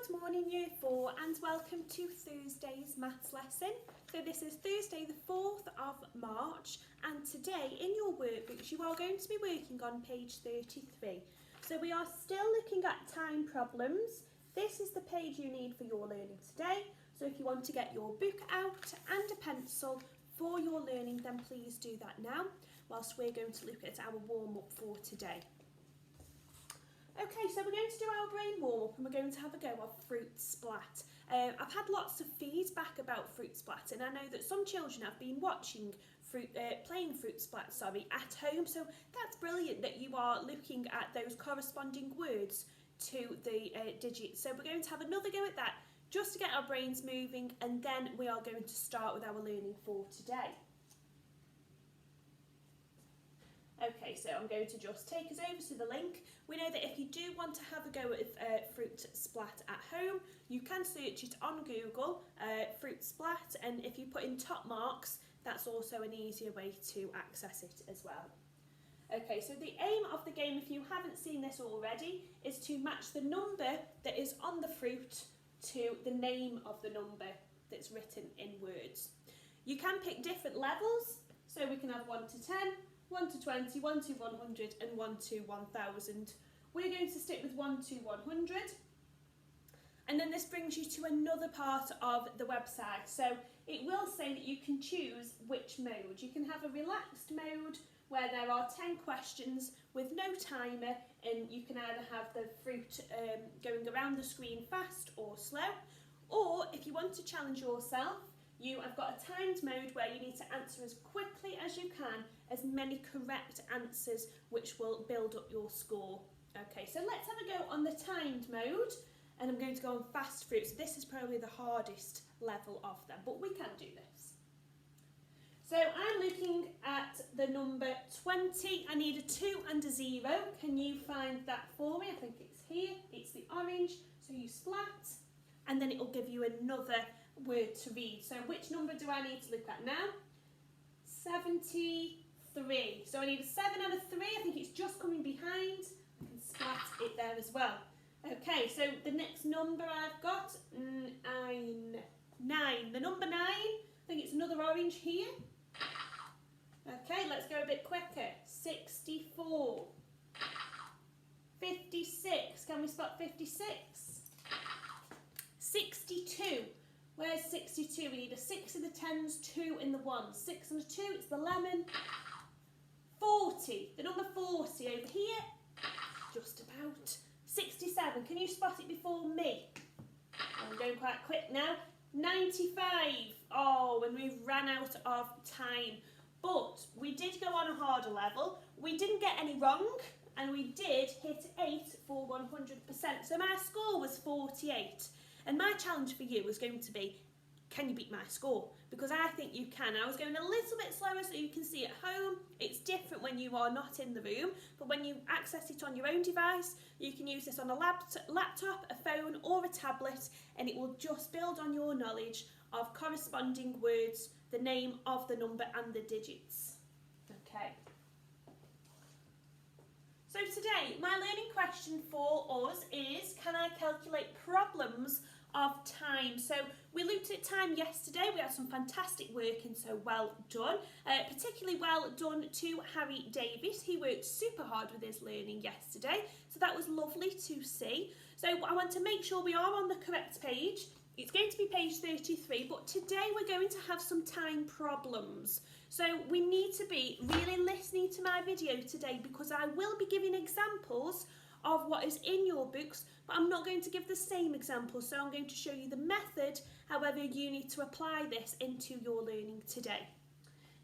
Good morning Year 4 and welcome to Thursday's maths lesson. So this is Thursday the 4th of March and today in your workbooks you are going to be working on page 33. So we are still looking at time problems. This is the page you need for your learning today. So if you want to get your book out and a pencil for your learning, then please do that now whilst we're going to look at our warm-up for today. Okay, so we're going to do our brain warm-up and we're going to have a go of fruit splat. I've had lots of feedback about fruit splat and I know that some children have been watching playing fruit splat at home, so that's brilliant that you are looking at those corresponding words to the digits. So we're going to have another go at that just to get our brains moving, and then we are going to start with our learning for today. Okay, so I'm going to just take us over to the link. We know that if you do want to have a go at fruit splat at home, you can search it on Google, fruit splat, and if you put in top marks, that's also an easier way to access it as well. Okay, so the aim of the game, if you haven't seen this already, is to match the number that is on the fruit to the name of the number that's written in words. You can pick different levels, so we can have 1 to 10, 1 to 20, 1 to 100 and 1 to 1000. We're going to stick with 1 to 100. And then this brings you to another part of the website. So it will say that you can choose which mode. You can have a relaxed mode where there are 10 questions with no timer, and you can either have the fruit going around the screen fast or slow, or if you want to challenge yourself, you have got a timed mode where you need to answer as quickly as you can, as many correct answers, which will build up your score. Okay, so let's have a go on the timed mode, and I'm going to go on fast fruit. So this is probably the hardest level of them, but we can do this. So I'm looking at the number 20. I need a 2 and a 0. Can you find that for me? I think it's here. It's the orange. So you splat, and then it will give you another word to read. So which number do I need to look at now? 73. So I need a 7 and a 3. I think it's just coming behind. I can splat it there as well. Okay, so the next number I've got, 9. The number 9, I think it's another orange here. Okay, let's go a bit quicker. 64. 56. Can we spot 56? 62. Where's 62? We need a 6 in the 10s, 2 in the 1s. 6 and a 2, it's the lemon. 40. The number 40 over here. Just about. 67. Can you spot it before me? I'm going quite quick now. 95. Oh, and we've ran out of time. But we did go on a harder level. We didn't get any wrong, and we did hit 8 for 100%. So my score was 48. And my challenge for you was going to be, can you beat my score? Because I think you can. I was going a little bit slower so you can see at home. It's different when you are not in the room, but when you access it on your own device, you can use this on a laptop, a phone or a tablet, and it will just build on your knowledge of corresponding words, the name of the number and the digits. Okay. So today, my learning question for us is, can I calculate problems of time? So we looked at time yesterday. We had some fantastic work, and so well done. Particularly well done to Harry Davis. He worked super hard with his learning yesterday, so that was lovely to see. So I want to make sure we are on the correct page. It's going to be page 33, but today we're going to have some time problems. So we need to be really listening to my video today, because I will be giving examples of what is in your books, but I'm not going to give the same examples. So I'm going to show you the method, however you need to apply this into your learning today.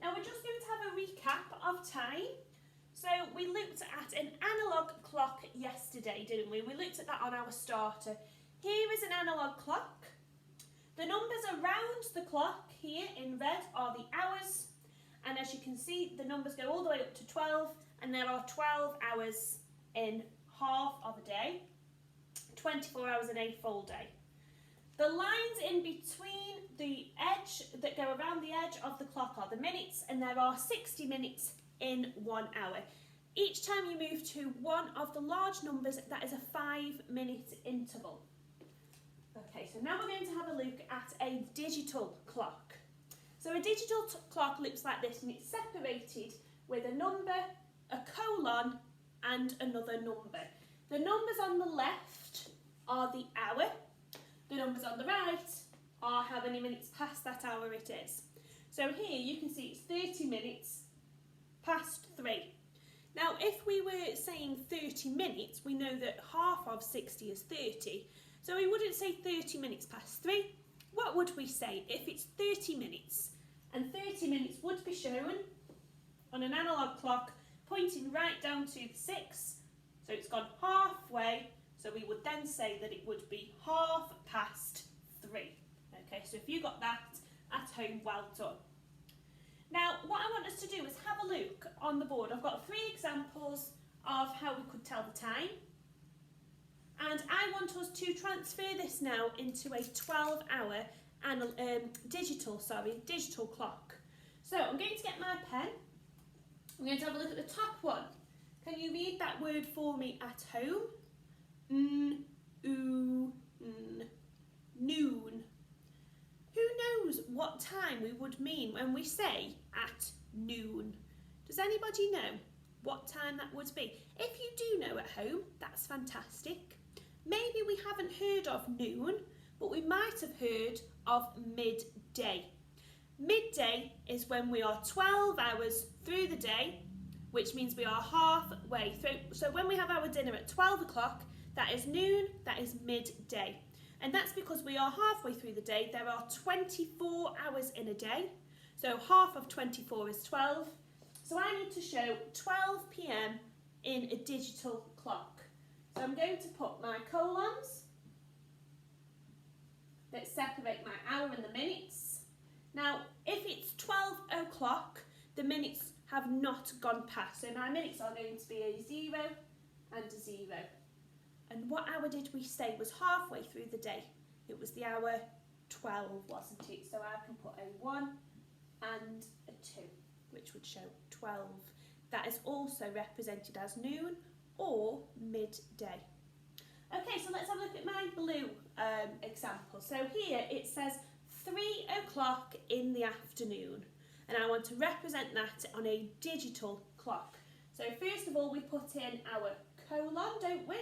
Now we're just going to have a recap of time. So we looked at an analog clock yesterday, didn't we? We looked at that on our starter. Here is an analog clock. The numbers around the clock here in red are the hours, and as you can see, the numbers go all the way up to 12, and there are 12 hours in half of a day, 24 hours in a full day. The lines in between the edge that go around the edge of the clock are the minutes, and there are 60 minutes in 1 hour. Each time you move to one of the large numbers, that is a 5-minute interval. Okay, so now we're going to have a look at a digital clock. So a digital clock looks like this, and it's separated with a number, a colon and another number. The numbers on the left are the hour. The numbers on the right are how many minutes past that hour it is. So here you can see it's 30 minutes past 3. Now if we were saying 30 minutes, we know that half of 60 is 30. So we wouldn't say 30 minutes past 3. What would we say if it's 30 minutes? And 30 minutes would be shown on an analogue clock pointing right down to the 6. So it's gone halfway. So we would then say that it would be 3:30. Okay, so if you got that at home, well done. Now, what I want us to do is have a look on the board. I've got 3 examples of how we could tell the time. And I want us to transfer this now into a 12-hour and digital clock. So I'm going to get my pen. I'm going to have a look at the top one. Can you read that word for me at home? Noon. Who knows what time we would mean when we say at noon? Does anybody know what time that would be? If you do know at home, that's fantastic. Maybe we haven't heard of noon, but we might have heard of midday. Midday is when we are 12 hours through the day, which means we are halfway through. So when we have our dinner at 12 o'clock, that is noon, that is midday. And that's because we are halfway through the day. There are 24 hours in a day. So half of 24 is 12. So I need to show 12 p.m. in a digital clock. So I'm going to put my colons that separate my hour and the minutes. Now, if it's 12 o'clock, the minutes have not gone past. So my minutes are going to be a 0 and a 0. And what hour did we say was halfway through the day? It was the hour 12, wasn't it? So I can put a 1 and a 2, which would show 12. That is also represented as noon or midday. Okay, so let's have a look at my blue example. So here it says 3 o'clock in the afternoon, and I want to represent that on a digital clock. So first of all, we put in our colon, don't we?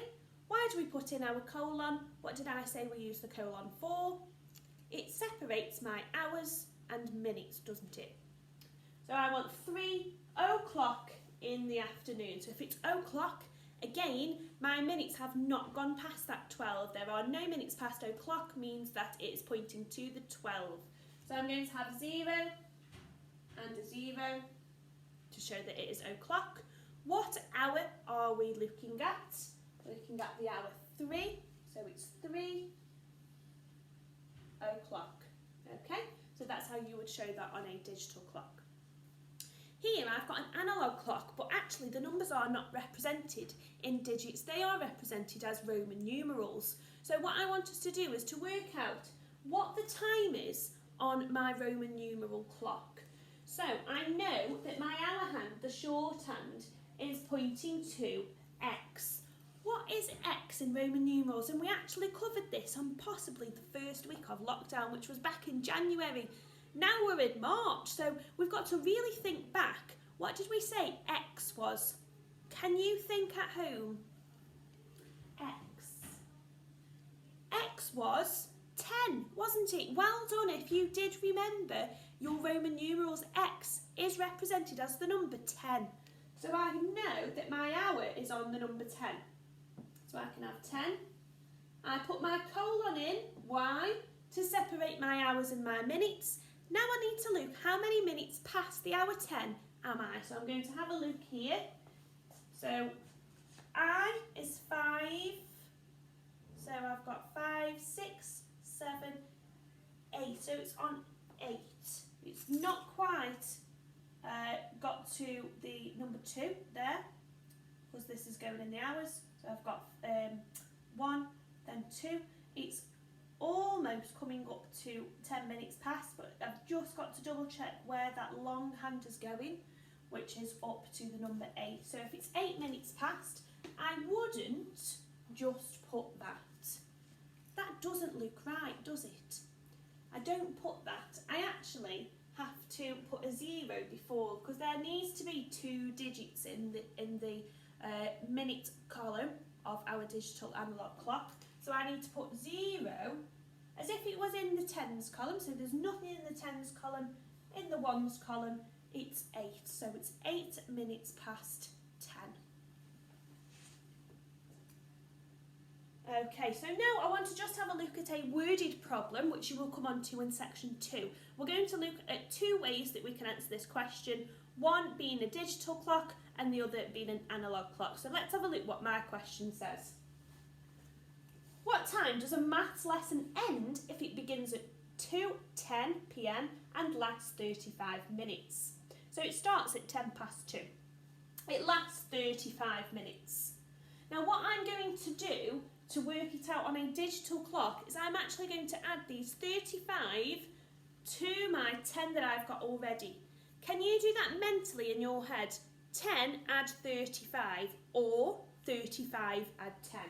Why do we put in our colon? What did I say we use the colon for? It separates my hours and minutes, doesn't it? So I want 3 o'clock in the afternoon. So if it's o'clock, again, my minutes have not gone past that 12. There are no minutes past o'clock, means that it is pointing to the 12. So I'm going to have 0 and a 0 to show that it is o'clock. What hour are we looking at? We're looking at the hour 3, so it's 3 o'clock. Okay, so that's how you would show that on a digital clock. Here I've got an analogue clock, but actually the numbers are not represented in digits, they are represented as Roman numerals. So what I want us to do is to work out what the time is on my Roman numeral clock. So I know that my hour hand, the shorthand, is pointing to X. What is X in Roman numerals? And we actually covered this on possibly the first week of lockdown, which was back in January. Now we're in March, so we've got to really think back. What did we say X was? Can you think at home? X was 10, wasn't it? Well done if you did remember your Roman numerals. X is represented as the number 10. So I know that my hour is on the number 10. So I can have 10. I put my colon in, Y, to separate my hours and my minutes. Now I need to look how many minutes past the hour 10 am I. So I'm going to have a look here. So I is 5. So I've got 5, 6, 7, 8. So it's on 8. It's not quite got to the number 2 there, because this is going in the hours. So I've got 1, then 2. It's almost coming up to 10 minutes past, but I've just got to double check where that long hand is going, which is up to the number 8. So if it's 8 minutes past, I wouldn't just put that. That doesn't look right, does it? I don't put that. I actually have to put a 0 before, because there needs to be 2 digits in the minute column of our digital analog clock. So I need to put 0 as if it was in the tens column. So there's nothing in the tens column. In the ones column, it's 8. So it's 8 minutes past 10. Okay, so now I want to just have a look at a worded problem, which you will come on to in section 2. We're going to look at 2 ways that we can answer this question, one being a digital clock and the other being an analog clock. So let's have a look what my question says. What time does a maths lesson end if it begins at 2:10 p.m. and lasts 35 minutes? So it starts at 10 past 2. It lasts 35 minutes. Now what I'm going to do to work it out on a digital clock is I'm actually going to add these 35 to my 10 that I've got already. Can you do that mentally in your head? 10 add 35 or 35 add 10.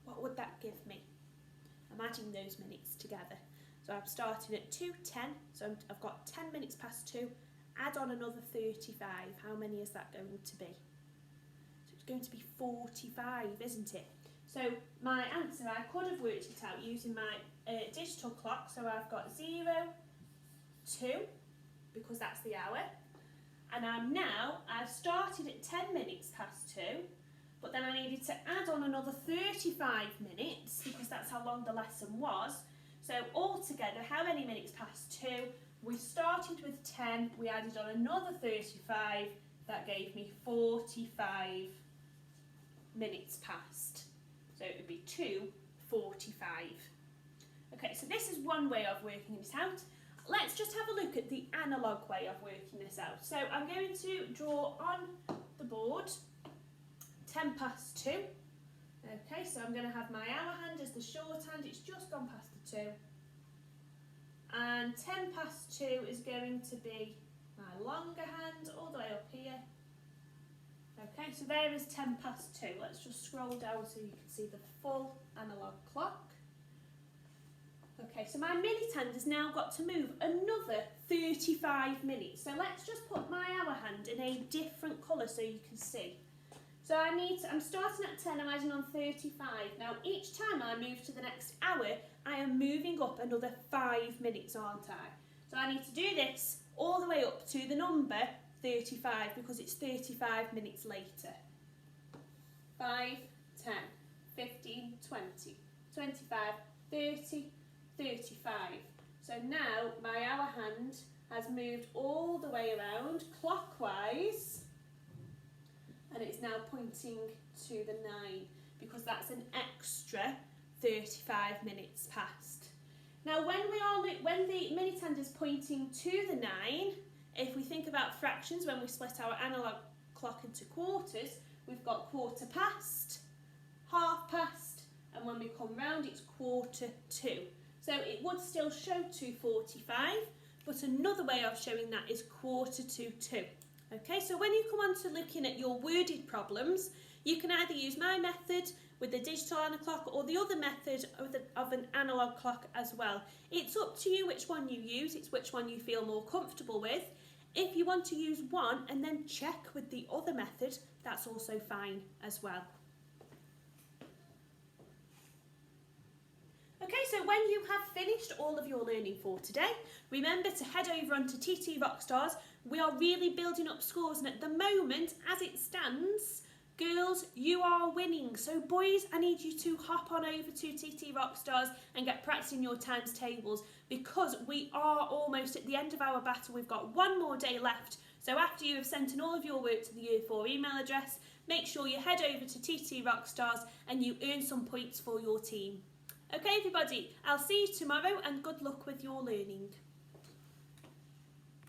What would that give me? I'm adding those minutes together. So I'm starting at 2:10, so I've got 10 minutes past 2, add on another 35. How many is that going to be? So it's going to be 45, isn't it? So my answer, I could have worked it out using my digital clock. So I've got 0, 2, because that's the hour. And I've started at 10 minutes past 2, but then I needed to add on another 35 minutes because that's how long the lesson was. So altogether, how many minutes past 2? We started with 10, we added on another 35, that gave me 45 minutes past. So it would be 2:45. Okay, so this is one way of working this out. Let's just have a look at the analogue way of working this out. So I'm going to draw on the board 10 past 2. Okay, so I'm going to have my hour hand as the shorthand. It's just gone past the 2. And 10 past 2 is going to be my longer hand all the way up here. Okay, so there is 10 past 2. Let's just scroll down so you can see the full analogue clock. Okay, so my minute hand has now got to move another 35 minutes. So let's just put my hour hand in a different colour so you can see. So I'm starting at 10, I'm adding on 35. Now each time I move to the next hour, I am moving up another 5 minutes, aren't I? So I need to do this all the way up to the number 35 because it's 35 minutes later. 5, 10, 15, 20, 25, 30, 35. So now my hour hand has moved all the way around clockwise and it's now pointing to the 9 because that's an extra 35 minutes past. Now when the minute hand is pointing to the 9, if we think about fractions, when we split our analogue clock into quarters, we've got quarter past, half past, and when we come round it's quarter to. So it would still show 2:45, but another way of showing that is quarter to 2. Okay, so when you come on to looking at your worded problems, you can either use my method with the digital analog clock or the other method of an analog clock as well. It's up to you which one you use, it's which one you feel more comfortable with. If you want to use one and then check with the other method, that's also fine as well. Okay, so when you have finished all of your learning for today, remember to head over onto TT Rockstars. We are really building up scores, and at the moment, as it stands, girls, you are winning. So boys, I need you to hop on over to TT Rockstars and get practicing your times tables because we are almost at the end of our battle. We've got one more day left. So after you have sent in all of your work to the Year 4 email address, make sure you head over to TT Rockstars and you earn some points for your team. Okay everybody, I'll see you tomorrow and good luck with your learning.